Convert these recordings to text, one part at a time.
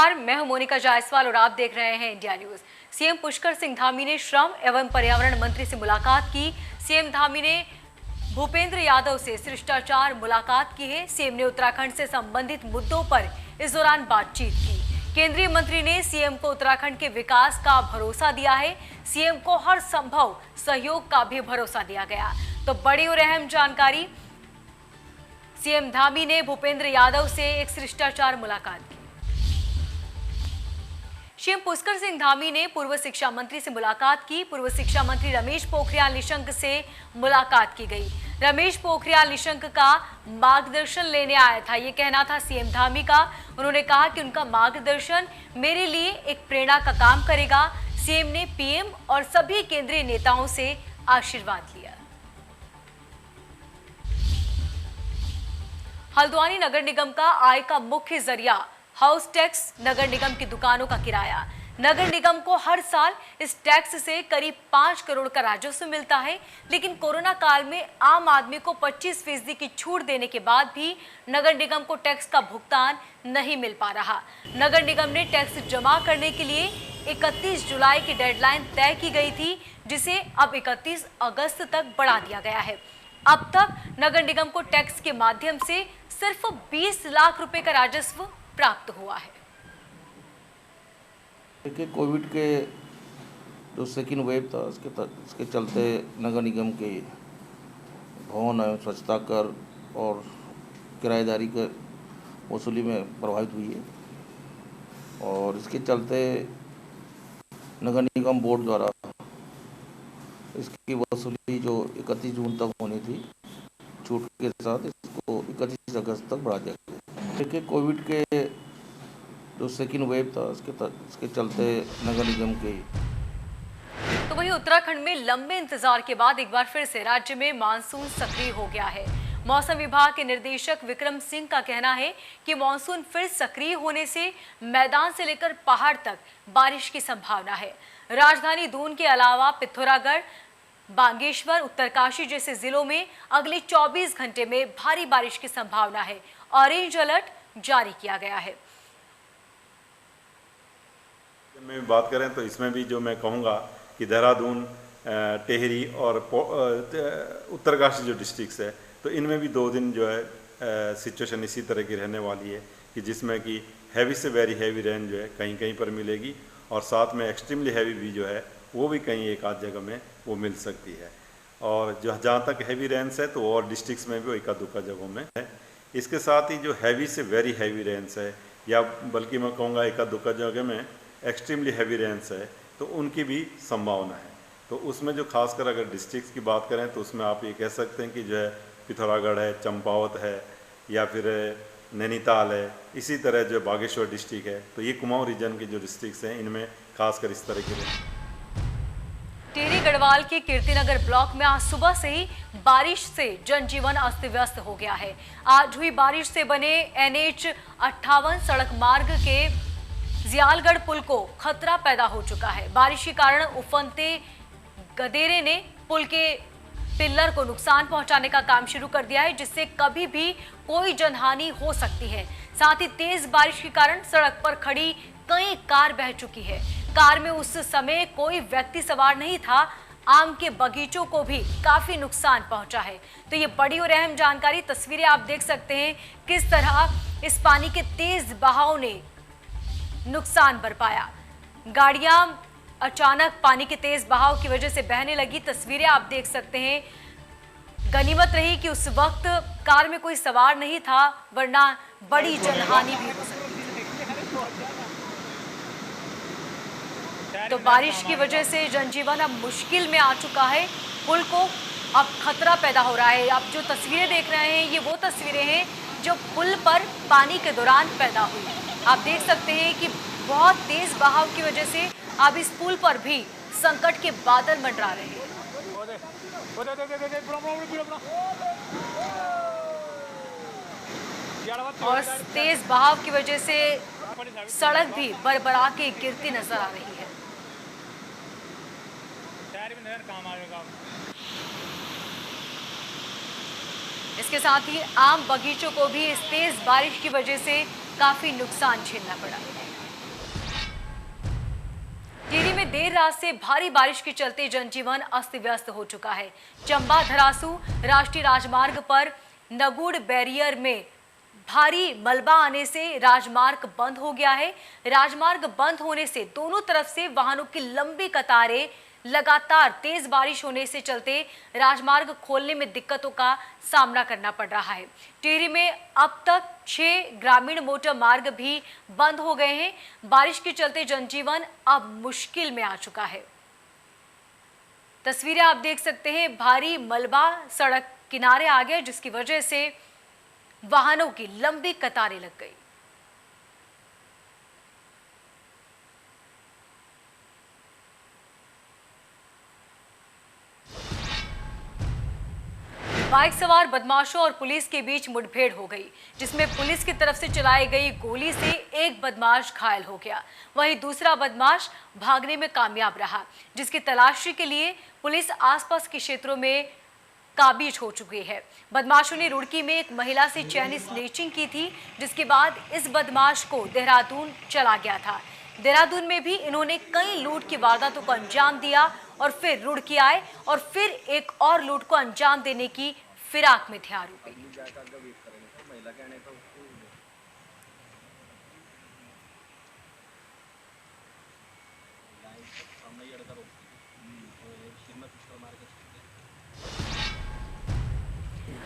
नमस्कार, मैं हूं मोनिका जायसवाल और आप देख रहे हैं India news. CM Pushkar Singh Dhami ने श्रम एवं पर्यावरण मंत्री से मुलाकात की। सीएम धामी ने भूपेंद्र यादव से शिष्टाचार मुलाकात की है। सीएम ने उत्तराखंड से संबंधित मुद्दों पर इस दौरान बातचीत की। केंद्रीय मंत्री ने सीएम को उत्तराखंड के विकास का भरोसा दिया है। सीएम को हर संभव सहयोग का भी भरोसा दिया गया। तो बड़ी और अहम जानकारी, सीएम धामी ने भूपेंद्र यादव से एक शिष्टाचार मुलाकात की। सीएम पुष्कर सिंह धामी ने पूर्व शिक्षा मंत्री से मुलाकात की। पूर्व शिक्षा मंत्री रमेश पोखरियाल निशंक से मुलाकात की गई। रमेश पोखरियाल निशंक का मार्गदर्शन लेने आया था, ये कहना था सीएम धामी का। उन्होंने कहा कि उनका मार्गदर्शन मेरे लिए एक प्रेरणा का काम करेगा। सीएम ने पीएम और सभी केंद्रीय नेताओं से आशीर्वाद लिया। हल्द्वानी नगर निगम का आय का मुख्य जरिया हाउस टैक्स, नगर निगम की दुकानों का किराया। नगर निगम को हर साल इस टैक्स से करीब 5 करोड़ का राजस्व मिलता है, लेकिन कोरोना काल में आम आदमी को 25% की छूट देने के बाद भी नगर निगम को टैक्स का भुगतान नहीं मिल पा रहा। नगर निगम ने टैक्स जमा करने के लिए 31 जुलाई की डेडलाइन तय की गई थी, जिसे अब 31 अगस्त तक बढ़ा दिया गया है। अब तक नगर निगम को टैक्स के माध्यम से सिर्फ 20 लाख रुपए का राजस्व प्राप्त हुआ है। देखिए, कोविड के जो सेकेंड वेव था उसके चलते नगर निगम के भवन एवं स्वच्छता कर और किराएदारी के वसूली में प्रभावित हुई है और इसके चलते नगर निगम बोर्ड द्वारा इसकी वसूली जो 31 जून तक होनी थी, छूट के साथ इसको 31 अगस्त तक बढ़ा दिया गया। देखिए, कोविड के जो सेकेंड वेव था उसके चलते नगर निगम के तो वहीं उत्तराखंड में लंबे इंतजार के बाद एक बार फिर से राज्य में मानसून सक्रिय हो गया है। मौसम विभाग के निदेशक विक्रम सिंह का कहना है कि मानसून फिर सक्रिय होने से मैदान से लेकर पहाड़ तक बारिश की संभावना है। राजधानी दून के अलावा पिथौरागढ़, बागेश्वर, उत्तरकाशी जैसे जिलों में अगले 24 घंटे में भारी बारिश की संभावना है। ऑरेंज अलर्ट जारी किया गया है। में बात करें तो इसमें भी जो मैं कहूँगा कि देहरादून, टेहरी और उत्तरकाशी जो डिस्ट्रिक्ट्स है, तो इनमें भी 2 दिन जो है सिचुएशन इसी तरह की रहने वाली है कि जिसमें कि हैवी से वेरी हैवी रेन जो है कहीं कहीं पर मिलेगी और साथ में एक्सट्रीमली हैवी भी जो है वो भी कहीं एक आध जगह में वो मिल सकती है। और जो जहाँ तक हैवी रेंस है तो और डिस्ट्रिक्ट्स में भी एका दुक्का जगहों में है। इसके साथ ही जो हैवी से वेरी हैवी रेंस है या बल्कि मैं कहूँगा एका दुक्का जगह में एक्सट्रीमली हैवी रेंस है, तो उनकी भी संभावना है। तो उसमें जो खासकर अगर डिस्ट्रिक्ट्स की बात करें तो उसमें आप ये कह सकते हैं कि जो है पिथौरागढ़ है, चंपावत है या फिर नैनीताल है, इसी तरह जो बागेश्वर डिस्ट्रिक्ट है, तो ये कुमाऊं रीजन के जो डिस्ट्रिक्ट्स हैं इनमें खासकर इस तरह के टिहरी गढ़वाल के कीर्तिनगर ब्लॉक में आज सुबह से ही बारिश से जनजीवन अस्त व्यस्त हो गया है। आज हुई बारिश से बने NH 58 सड़क मार्ग के जियालगढ़ पुल को खतरा पैदा हो चुका है। बारिश के कारण उफनते गदेरे ने पुल के पिल्लर को नुकसान पहुंचाने का काम शुरू कर दिया है, जिससे कभी भी कोई जनहानि हो सकती है। साथ ही तेज बारिश के कारण सड़क पर खड़ी कई कार बह चुकी है। कार में उस समय कोई व्यक्ति सवार नहीं था। आम के बगीचों को भी काफी नुकसान पहुंचा है। तो ये बड़ी और अहम जानकारी, तस्वीरें आप देख सकते हैं किस तरह इस पानी के तेज बहाव ने नुकसान बरपाया। गाड़ियां अचानक पानी के तेज बहाव की वजह से बहने लगी। तस्वीरें आप देख सकते हैं। गनीमत रही कि उस वक्त कार में कोई सवार नहीं था, वरना बड़ी जनहानि भी हो सकती। तो बारिश की वजह से जनजीवन अब मुश्किल में आ चुका है। पुल को अब खतरा पैदा हो रहा है। आप जो तस्वीरें देख रहे हैं ये वो तस्वीरें हैं जो पुल पर पानी के दौरान पैदा हुई। आप देख सकते हैं कि बहुत तेज बहाव की वजह से अब इस पुल पर भी संकट के बादल मंडरा रहे हैं। और तेज बहाव की वजह से सड़क भी बरबरा के गिरती नजर आ रही है। इसके साथ ही आम बगीचों को भी इस तेज बारिश की वजह से काफी नुकसान झेलना पड़ा। टिहरी में देर रात से भारी बारिश के चलते जनजीवन अस्त व्यस्त हो चुका है। चंबा धरासू राष्ट्रीय राजमार्ग पर नगुड़ बैरियर में भारी मलबा आने से राजमार्ग बंद हो गया है। राजमार्ग बंद होने से दोनों तरफ से वाहनों की लंबी कतारें, लगातार तेज बारिश होने से चलते राजमार्ग खोलने में दिक्कतों का सामना करना पड़ रहा है। टिहरी में अब तक 6 ग्रामीण मोटर मार्ग भी बंद हो गए हैं। बारिश के चलते जनजीवन अब मुश्किल में आ चुका है। तस्वीरें आप देख सकते हैं, भारी मलबा सड़क किनारे आ गया, जिसकी वजह से वाहनों की लंबी कतारें लग गई। बाइक सवार बदमाशों और पुलिस के बीच मुठभेड़ हो गई, जिसमें पुलिस की तरफ से चलाई गई गोली से एक बदमाश घायल हो गया, वहीं दूसरा बदमाश भागने में कामयाब रहा, जिसकी तलाशी के लिए पुलिस आसपास के क्षेत्रों में काबिज हो चुकी है। बदमाशों ने रुड़की में एक महिला से चैन स्नैचिंग की थी, जिसके बाद इस बदमाश को देहरादून चला गया था। देहरादून में भी इन्होंने कई लूट की वारदातों को अंजाम दिया और फिर रुड़की आए और फिर एक और लूट को अंजाम देने की फिराक में थे आरोपी।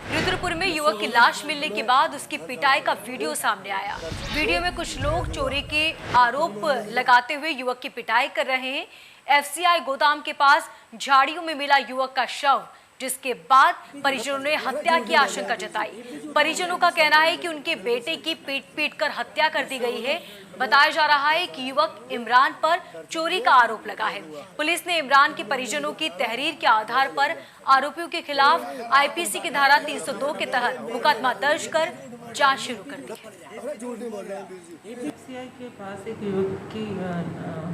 रुद्रपुर में युवक की लाश मिलने के बाद उसकी पिटाई का वीडियो सामने आया। वीडियो में कुछ लोग चोरी के आरोप लगाते हुए युवक की पिटाई कर रहे हैं। एफसीआई गोदाम के पास झाड़ियों में मिला युवक का शव, जिसके बाद परिजनों ने हत्या की आशंका जताई। परिजनों का कहना है कि उनके बेटे की पीट कर हत्या कर दी गई है। बताया जा रहा है कि युवक इमरान पर चोरी का आरोप लगा है। पुलिस ने इमरान के परिजनों की तहरीर के आधार पर आरोपियों के खिलाफ आईपीसी की धारा 302 के तहत मुकदमा दर्ज कर जांच शुरू कर दी है। एफसीआई के पास एक युवक की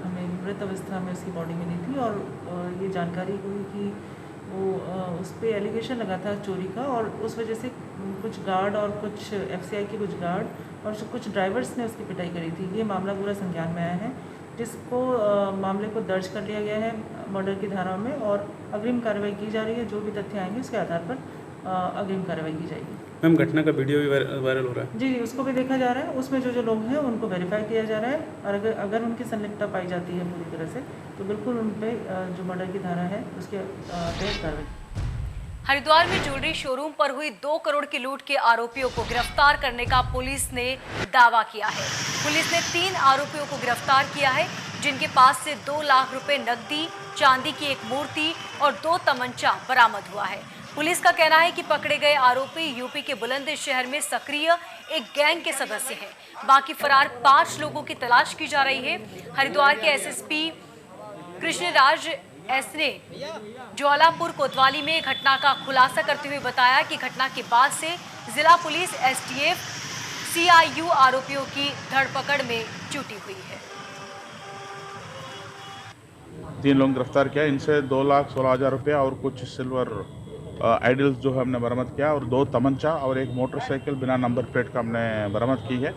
हमें मृत अवस्था में उसकी बॉडी मिली थी और ये जानकारी हुई कि वो उस पर एलिगेशन लगा था चोरी का, और उस वजह से कुछ गार्ड और कुछ एफसीआई के कुछ गार्ड और कुछ ड्राइवर्स ने उसकी पिटाई करी थी। ये मामला पूरा संज्ञान में आया है, जिसको मामले को दर्ज कर लिया गया है मर्डर की धारा में, और अग्रिम कार्रवाई की जा रही है। जो भी तथ्य आएंगे उसके आधार पर अग्रिम कार्रवाई की जाएगी। मैम, घटना का वीडियो भी वायरल हो रहा है। जी, उसको भी देखा जा रहा है। उसमें जो लोग हैं उनको वेरीफाई किया जा रहा है, और अगर उनकी संलिप्तता पाई जाती है पूरी तरह से, तो बिल्कुल उन पर जो मर्डर की धारा है उसके तहत कार्रवाई। हरिद्वार में ज्वेलरी शोरूम पर हुई 2 करोड़ की लूट के आरोपियों को गिरफ्तार करने का पुलिस ने दावा किया है। पुलिस ने 3 आरोपियों को गिरफ्तार किया है, जिनके पास से 2 लाख रुपए नकदी, चांदी की एक मूर्ति और 2 तमंचा बरामद हुआ है। पुलिस का कहना है कि पकड़े गए आरोपी यूपी के बुलंदशहर में सक्रिय एक गैंग के सदस्य हैं। बाकी फरार 5 लोगों की तलाश की जा रही है। हरिद्वार के एसएसपी कृष्णराज एस ने ज्वालापुर कोतवाली में घटना का खुलासा करते हुए बताया कि घटना के बाद से जिला पुलिस, एसटीएफ, सीआईयू आरोपियों की धरपकड़ में जुटी हुई है। 3 लोग गिरफ्तार किया। इनसे 2,16,000 रुपया और कुछ सिल्वर आइडल्स जो है हमने बरामद किया, और 2 तमंचा और एक मोटरसाइकिल बिना नंबर प्लेट का हमने बरामद की है।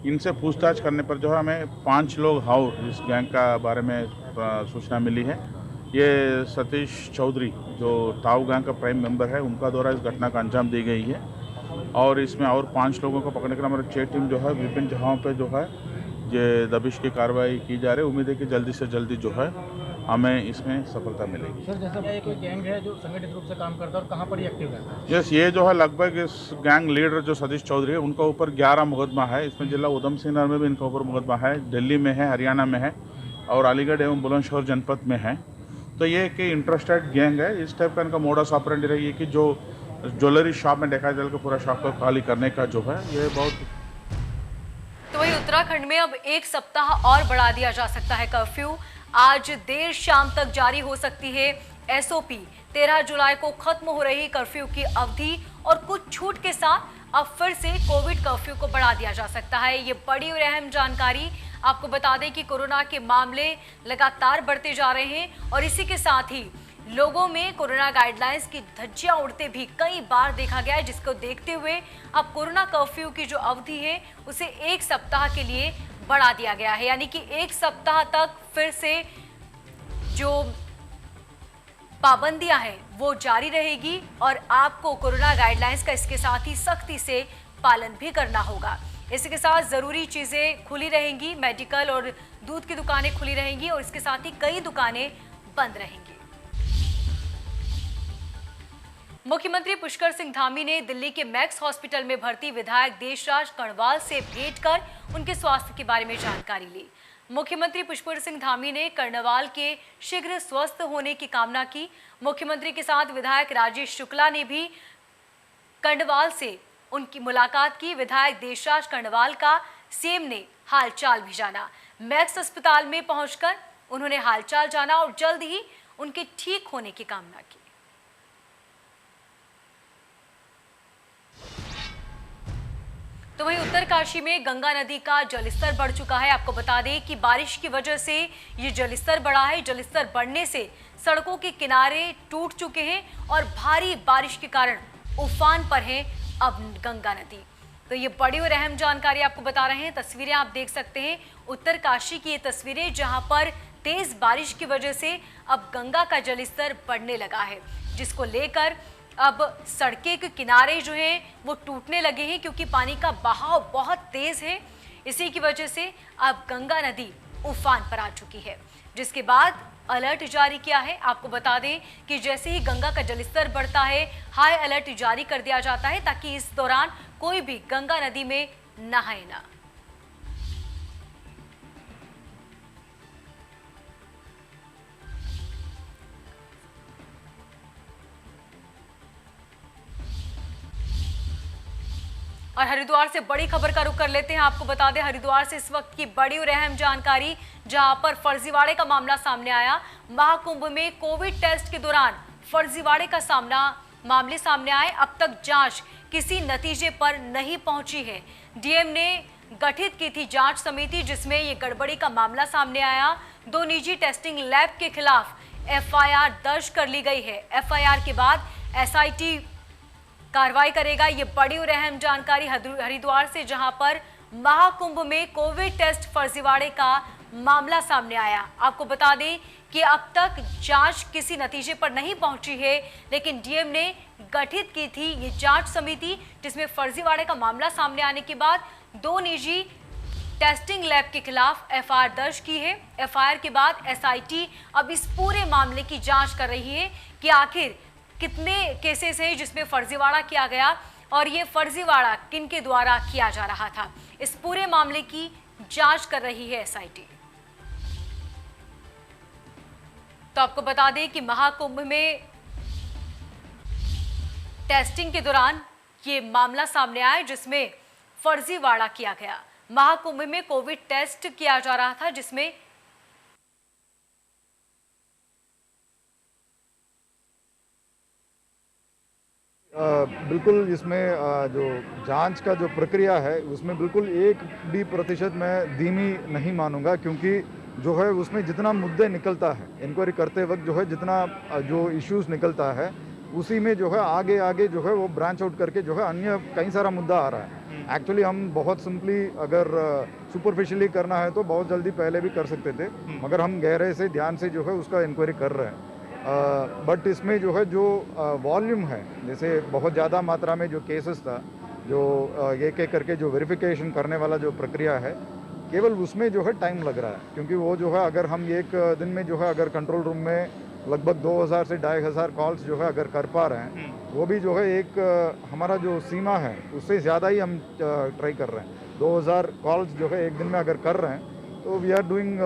इनसे पूछताछ करने पर जो है हमें 5 लोग हाउ इस गैंग का बारे में सूचना मिली है। ये सतीश चौधरी जो ताऊ गैंग का प्राइम मेंबर है, उनका द्वारा इस घटना का अंजाम दी गई है, और इसमें और 5 लोगों को पकड़ने के लिए हमारी 6 टीम जो है विभिन्न जगहों पे जो है ये दबिश की कार्रवाई की जा रही है। उम्मीद है कि जल्दी से जल्दी जो है हमें इसमें सफलता मिलेगी। सर, जैसा ये कोई गैंग है जो संगठित रूप से काम करता है और कहाँ पर ये एक्टिव है? यस, ये जो है लगभग इस गैंग लीडर जो सतीश चौधरी है, उनका ऊपर 11 मुकदमा है। इसमें जिला उधम सिंह नगर में भी इनका ऊपर मुकदमा है, दिल्ली में है, हरियाणा में है, और अलीगढ़ एवं बुलंदशहर जनपद में है। तो ये कि इंटरेस्टेड गैंग है। इस टाइप का इनका मोडस ऑपरेंडी रही है कि जो ज्वेलरी शॉप में देखा जाए पूरा शॉप को खाली करने का जो है ये बहुत। तो वही उत्तराखंड में अब 1 सप्ताह और बढ़ा दिया जा सकता है कर्फ्यू। आज देर शाम तक जारी हो सकती है एसओपी। 13 जुलाई को खत्म हो रही कर्फ्यू की अवधि और कुछ छूट के साथ अब फिर से कोविड कर्फ्यू को बढ़ा दिया जा सकता है। ये बड़ी और अहम जानकारी। आपको बता दें कि कोरोना के मामले लगातार बढ़ते जा रहे हैं और इसी के साथ ही लोगों में कोरोना गाइडलाइंस की धज्जियां उड़ते भी कई बार देखा गया है, जिसको देखते हुए अब कोरोना कर्फ्यू की जो अवधि है उसे 1 सप्ताह के लिए बढ़ा दिया गया है। यानी कि 1 सप्ताह तक फिर से जो पाबंदियां हैं वो जारी रहेगी और आपको कोरोना गाइडलाइंस का इसके साथ ही सख्ती से पालन भी करना होगा। इसके साथ जरूरी चीजें खुली रहेंगी, मेडिकल और दूध की दुकानें खुली रहेंगी और इसके साथ ही कई दुकानें बंद रहेंगी। मुख्यमंत्री पुष्कर सिंह धामी ने दिल्ली के मैक्स हॉस्पिटल में भर्ती विधायक देशराज कर्णवाल से भेंट कर उनके स्वास्थ्य के बारे में जानकारी ली। मुख्यमंत्री पुष्कर सिंह धामी ने कर्णवाल के शीघ्र स्वस्थ होने की कामना की। मुख्यमंत्री के साथ विधायक राजेश शुक्ला ने भी कर्णवाल से उनकी मुलाकात की। विधायक देशराज कर्णवाल का सीएम ने हालचाल भी जाना। मैक्स अस्पताल में पहुंचकर उन्होंने हालचाल जाना और जल्द ही उनके ठीक होने की कामना की। तो वहीं उत्तरकाशी में गंगा नदी का जलस्तर बढ़ चुका है। आपको बता दें कि बारिश की वजह से ये जलस्तर बढ़ा है। जलस्तर बढ़ने से सड़कों के किनारे टूट चुके हैं और भारी बारिश के कारण उफान पर है अब गंगा नदी। तो ये बड़ी और अहम जानकारी आपको बता रहे हैं। तस्वीरें आप देख सकते हैं, उत्तरकाशी की ये तस्वीरें जहां पर तेज बारिश की वजह से अब गंगा का जलस्तर बढ़ने लगा है, जिसको लेकर अब सड़कें के किनारे जो हैं वो टूटने लगे हैं क्योंकि पानी का बहाव बहुत तेज है। इसी की वजह से अब गंगा नदी उफान पर आ चुकी है, जिसके बाद अलर्ट जारी किया है। आपको बता दें कि जैसे ही गंगा का जलस्तर बढ़ता है हाई अलर्ट जारी कर दिया जाता है ताकि इस दौरान कोई भी गंगा नदी में नहाए ना। और हरिद्वार से बड़ी खबर का रुख कर लेते हैं। आपको बता दें हरिद्वार से इस वक्त की बड़ी और अहम जानकारी, जहां पर फर्जीवाड़े का मामला सामने आया। महाकुंभ में कोविड टेस्ट के दौरान फर्जीवाड़े का मामले सामने आए। अब तक जांच किसी नतीजे पर नहीं पहुंची है। डीएम ने गठित की थी जांच समिति, जिसमें ये गड़बड़ी का मामला सामने आया। 2 निजी टेस्टिंग लैब के खिलाफ एफआईआर दर्ज कर ली गई है। एफआईआर के बाद एसआईटी कार्रवाई करेगा। ये बड़ी और अहम जानकारी हरिद्वार से, जहां पर महाकुंभ में कोविड टेस्ट फर्जीवाड़े का मामला सामने आया। आपको बता दें कि अब तक जांच किसी नतीजे पर नहीं पहुंची है, लेकिन डीएम ने गठित की थी ये जांच समिति, जिसमें फर्जीवाड़े का मामला सामने आने के बाद 2 निजी टेस्टिंग लैब के खिलाफ एफआईआर दर्ज की है। एफआईआर के बाद एसआईटी अब इस पूरे मामले की जांच कर रही है कि आखिर कितने केसेस हैं जिसमें फर्जीवाड़ा किया गया और ये फर्जीवाड़ा किनके द्वारा किया जा रहा था। इस पूरे मामले की जांच कर रही है एसआईटी। तो आपको बता दें कि महाकुंभ में टेस्टिंग के दौरान ये मामला सामने आया, जिसमें फर्जीवाड़ा किया गया। महाकुंभ में कोविड टेस्ट किया जा रहा था, जिसमें बिल्कुल इसमें जो जांच का जो प्रक्रिया है उसमें बिल्कुल 1% मैं धीमी नहीं मानूंगा, क्योंकि जो है उसमें जितना मुद्दे निकलता है इंक्वायरी करते वक्त, जो है जितना जो इश्यूज निकलता है उसी में जो है आगे आगे जो है वो ब्रांच आउट करके जो है अन्य कई सारा मुद्दा आ रहा है। एक्चुअली हम बहुत सिंपली अगर सुपरफिशियली करना है तो बहुत जल्दी पहले भी कर सकते थे, मगर हम गहरे से ध्यान से जो है उसका इंक्वायरी कर रहे हैं। बट इसमें जो है जो वॉल्यूम है, जैसे बहुत ज़्यादा मात्रा में जो केसेस था, जो एक एक करके जो वेरिफिकेशन करने वाला जो प्रक्रिया है, केवल उसमें जो है टाइम लग रहा है। क्योंकि वो जो है अगर हम एक दिन में जो है अगर कंट्रोल रूम में लगभग 2000 से 2500 कॉल्स जो है अगर कर पा रहे हैं, वो भी जो है एक हमारा जो सीमा है उससे ज़्यादा ही हम ट्राई कर रहे हैं। 2000 कॉल्स जो है एक दिन में अगर कर रहे हैं तो we are doing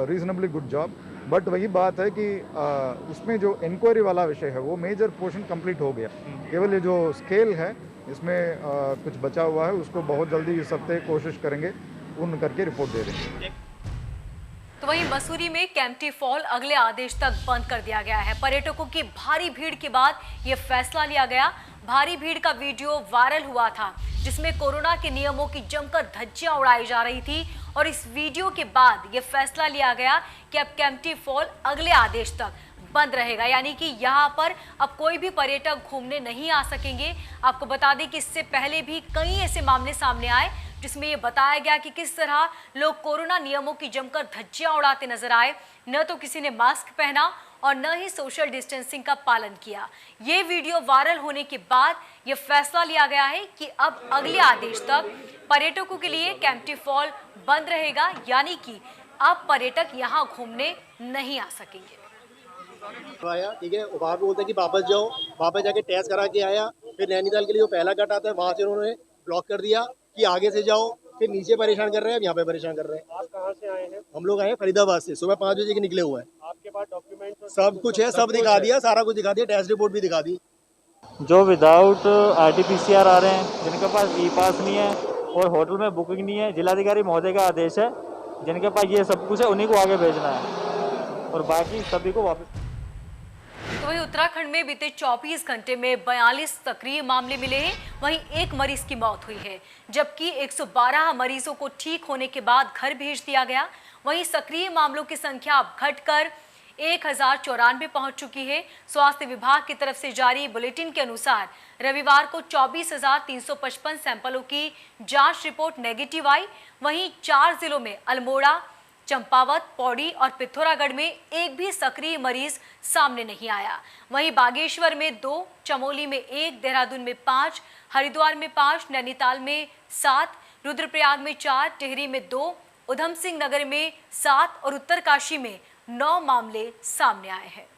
reasonably good job. But वही बात है कि उसमें जो इंक्वायरी वाला विषय है वो मेजर पोर्शन कंप्लीट हो गया। केवल ये जो स्केल है इसमें कुछ बचा हुआ है, उसको बहुत जल्दी इस हफ्ते कोशिश करेंगे पूर्ण करके रिपोर्ट दे देंगे। तो वहीं मसूरी में केम्प्टी फॉल अगले आदेश तक बंद कर दिया गया है। पर्यटकों की भारी भीड़ के बाद यह फैसला लिया गया। भारी भीड़ का वीडियो वायरल हुआ था, जिसमें कोरोना के नियमों की जमकर धज्जियां उड़ाई जा रही थी और इस वीडियो के बाद यह फैसला लिया गया कि अब केम्प्टी फॉल अगले आदेश तक बंद रहेगा, यानी कि यहाँ पर अब कोई भी पर्यटक घूमने नहीं आ सकेंगे। आपको बता दें कि इससे पहले भी कई ऐसे मामले सामने आए जिसमें ये बताया गया कि किस तरह लोग कोरोना नियमों की जमकर धज्जियां उड़ाते नजर आए। न तो किसी ने मास्क पहना और न ही सोशल डिस्टेंसिंग का पालन किया। ये वीडियो वायरल होने के बाद ये फैसला लिया गया है कि अब अगले आदेश तक पर्यटकों के लिए कैंपटी फॉल बंद रहेगा, यानी कि अब पर्यटक यहाँ घूमने नहीं आ सकेंगे। आया ठीक है, वहाँ पे बोलते हैं कि वापस जाओ, वापस जाके टेस्ट करा के आया। फिर नैनीताल के लिए जो पहला कट आता है वहाँ से उन्होंने ब्लॉक कर दिया कि आगे से जाओ, फिर नीचे परेशान कर रहे हैं, यहाँ पे परेशान कर रहे हैं। आप कहाँ से आए हैं? हम लोग आए हैं फरीदाबाद से, सुबह 5 बजे के निकले हुए हैं। आपके पास डॉक्यूमेंट सब कुछ है, सब दिखा दिया, सारा कुछ दिखा दिया, टेस्ट रिपोर्ट भी दिखा दी। जो विदाउट RT-PCR आ रहे हैं, जिनके पास ई-पास नहीं है और होटल में बुकिंग नहीं है, जिलाधिकारी महोदय का आदेश है, जिनके पास ये सब कुछ है उन्हीं को आगे भेजना है और बाकी सभी को वापस। तो वहीं उत्तराखंड में बीते 24 घंटे में 42 सक्रिय मामले मिले हैं। वहीं एक मरीज की मौत हुई है, जबकि 112 मरीजों को ठीक होने के बाद घर भेज दिया गया। वहीं सक्रिय मामलों की संख्या अब घटकर 1094 पहुंच चुकी है। स्वास्थ्य विभाग की तरफ से जारी बुलेटिन के अनुसार रविवार को 24,355 सैंपलों की जांच रिपोर्ट नेगेटिव आई। वहीं 4 जिलों में अल्मोड़ा, चंपावत, पौड़ी और पिथौरागढ़ में एक भी सक्रिय मरीज सामने नहीं आया। वहीं बागेश्वर में 2, चमोली में 1, देहरादून में 5, हरिद्वार में 5, नैनीताल में 7, रुद्रप्रयाग में 4, टिहरी में 2, उधम सिंह नगर में 7 और उत्तरकाशी में 9 मामले सामने आए हैं।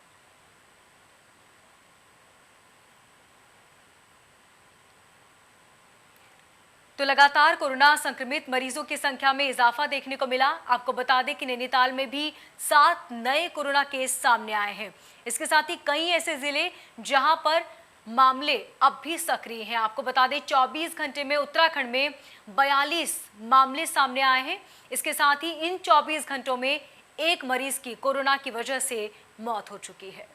तो लगातार कोरोना संक्रमित मरीजों की संख्या में इजाफा देखने को मिला। आपको बता दें कि नैनीताल में भी 7 नए कोरोना केस सामने आए हैं। इसके साथ ही कई ऐसे जिले जहां पर मामले अब भी सक्रिय हैं। आपको बता दें 24 घंटे में उत्तराखंड में 42 मामले सामने आए हैं। इसके साथ ही इन 24 घंटों में एक मरीज की कोरोना की वजह से मौत हो चुकी है।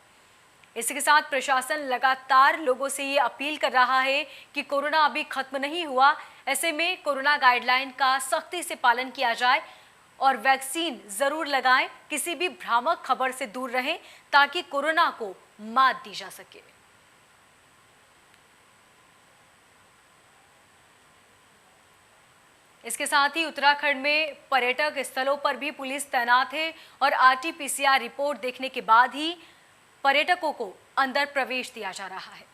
इसी के साथ प्रशासन लगातार लोगों से ये अपील कर रहा है कि कोरोना अभी खत्म नहीं हुआ, ऐसे में कोरोना गाइडलाइन का सख्ती से पालन किया जाए और वैक्सीन जरूर लगाएं। किसी भी भ्रामक खबर से दूर रहें ताकि कोरोना को मात दी जा सके। इसके साथ ही उत्तराखंड में पर्यटक स्थलों पर भी पुलिस तैनात है और RT-PCR रिपोर्ट देखने के बाद ही पर्यटकों को अंदर प्रवेश दिया जा रहा है।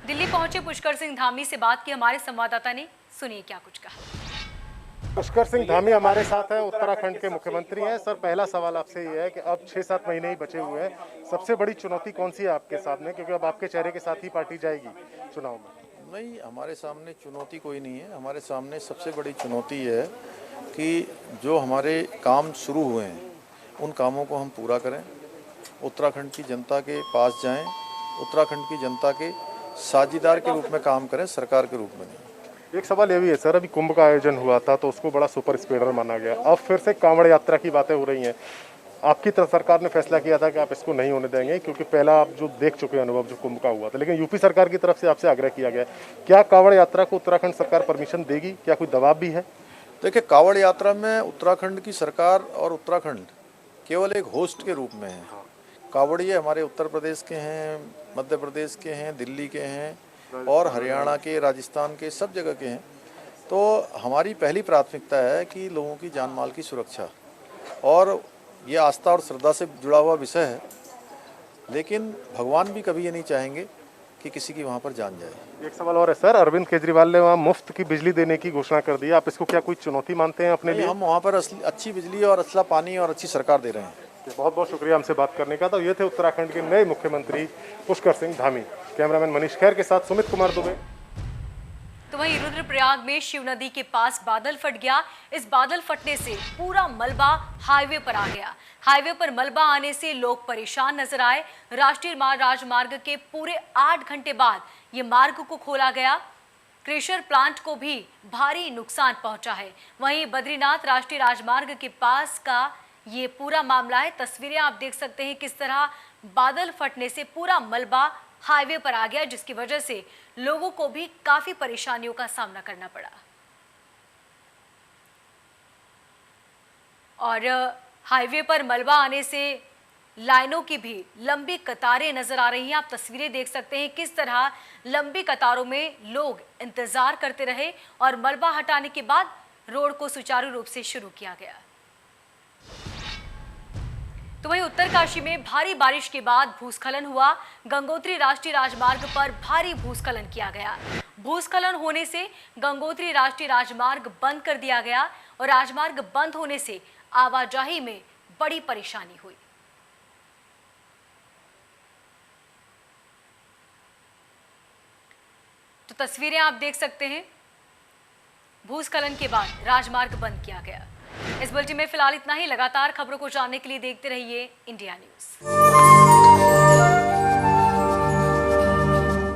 दिल्ली पहुंचे पुष्कर सिंह धामी से बात की हमारे संवाददाता ने, सुनिए क्या कुछ कहा। पुष्कर सिंह धामी हमारे साथ हैं, उत्तराखंड के मुख्यमंत्री हैं। सर, पहला सवाल आपसे ये है कि अब 6-7 महीने ही बचे हुए हैं, सबसे बड़ी चुनौती कौन सी है आपके सामने, क्योंकि अब आपके चेहरे के साथ ही पार्टी जाएगी चुनाव में? नहीं, हमारे सामने चुनौती कोई नहीं है। हमारे सामने सबसे बड़ी चुनौती है कि जो हमारे काम शुरू हुए हैं उन कामों को हम पूरा करें, उत्तराखंड की जनता के पास जाएं, उत्तराखंड की जनता के साझेदार के रूप में काम करें, सरकार के रूप में नहीं। एक सवाल ये भी है सर, अभी कुंभ का आयोजन हुआ था तो उसको बड़ा सुपर स्प्रेडर माना गया, अब फिर से कांवड़ यात्रा की बातें हो रही हैं। आपकी तरफ सरकार ने फैसला किया था कि आप इसको नहीं होने देंगे, क्योंकि पहला आप जो देख चुके अनुभव जो कुंभ का हुआ था, लेकिन यूपी सरकार की तरफ से आपसे आग्रह किया गया, क्या कांवड़ यात्रा को उत्तराखंड सरकार परमिशन देगी? क्या कोई दबाव भी है? देखिए, कांवड़ यात्रा में उत्तराखंड की सरकार और उत्तराखंड केवल एक होस्ट के रूप में है। कांवड़िए हमारे उत्तर प्रदेश के हैं, मध्य प्रदेश के हैं, दिल्ली के हैं और हरियाणा के, राजस्थान के, सब जगह के हैं। तो हमारी पहली प्राथमिकता है कि लोगों की जान माल की सुरक्षा, और ये आस्था और श्रद्धा से जुड़ा हुआ विषय है, लेकिन भगवान भी कभी ये नहीं चाहेंगे कि किसी की वहाँ पर जान जाए। एक सवाल और है सर, अरविंद केजरीवाल ने वहाँ मुफ्त की बिजली देने की घोषणा कर दी, आप इसको क्या कोई चुनौती मानते हैं अपने लिए? हम वहाँ पर अच्छी बिजली और असला पानी और अच्छी सरकार दे रहे हैं। बहुत बहुत शुक्रिया हमसे बात करने का। तो ये थे उत्तराखंड के नए मुख्यमंत्री पुष्कर सिंह धामी। कैमरामैन मनीष खैर के साथ सुमित कुमार दुबे। तो वहीं रुद्रप्रयाग में शिव नदी के पास बादल फट गया। इस बादल फटने से पूरा मलबा हाईवे पर आ गया। हाईवे पर मलबा आने से लोग परेशान नजर आए। राष्ट्रीय राजमार्ग के पूरे 8 घंटे बाद ये मार्ग को खोला गया। क्रेशर प्लांट को भी भारी नुकसान पहुंचा है। वहीं बद्रीनाथ राष्ट्रीय राजमार्ग के पास का ये पूरा मामला है। तस्वीरें आप देख सकते हैं किस तरह बादल फटने से पूरा मलबा हाईवे पर आ गया, जिसकी वजह से लोगों को भी काफी परेशानियों का सामना करना पड़ा। और हाईवे पर मलबा आने से लाइनों की भी लंबी कतारें नजर आ रही हैं। आप तस्वीरें देख सकते हैं किस तरह लंबी कतारों में लोग इंतजार करते रहे और मलबा हटाने के बाद रोड को सुचारू रूप से शुरू किया गया। तो वहीं उत्तरकाशी में भारी बारिश के बाद भूस्खलन हुआ। गंगोत्री राष्ट्रीय राजमार्ग पर भारी भूस्खलन किया गया। भूस्खलन होने से गंगोत्री राष्ट्रीय राजमार्ग बंद कर दिया गया और राजमार्ग बंद होने से आवाजाही में बड़ी परेशानी हुई। तो तस्वीरें आप देख सकते हैं, भूस्खलन के बाद राजमार्ग बंद किया गया। इस बुलेटिन में फिलहाल इतना ही। लगातार खबरों को जानने के लिए देखते रहिए इंडिया न्यूज।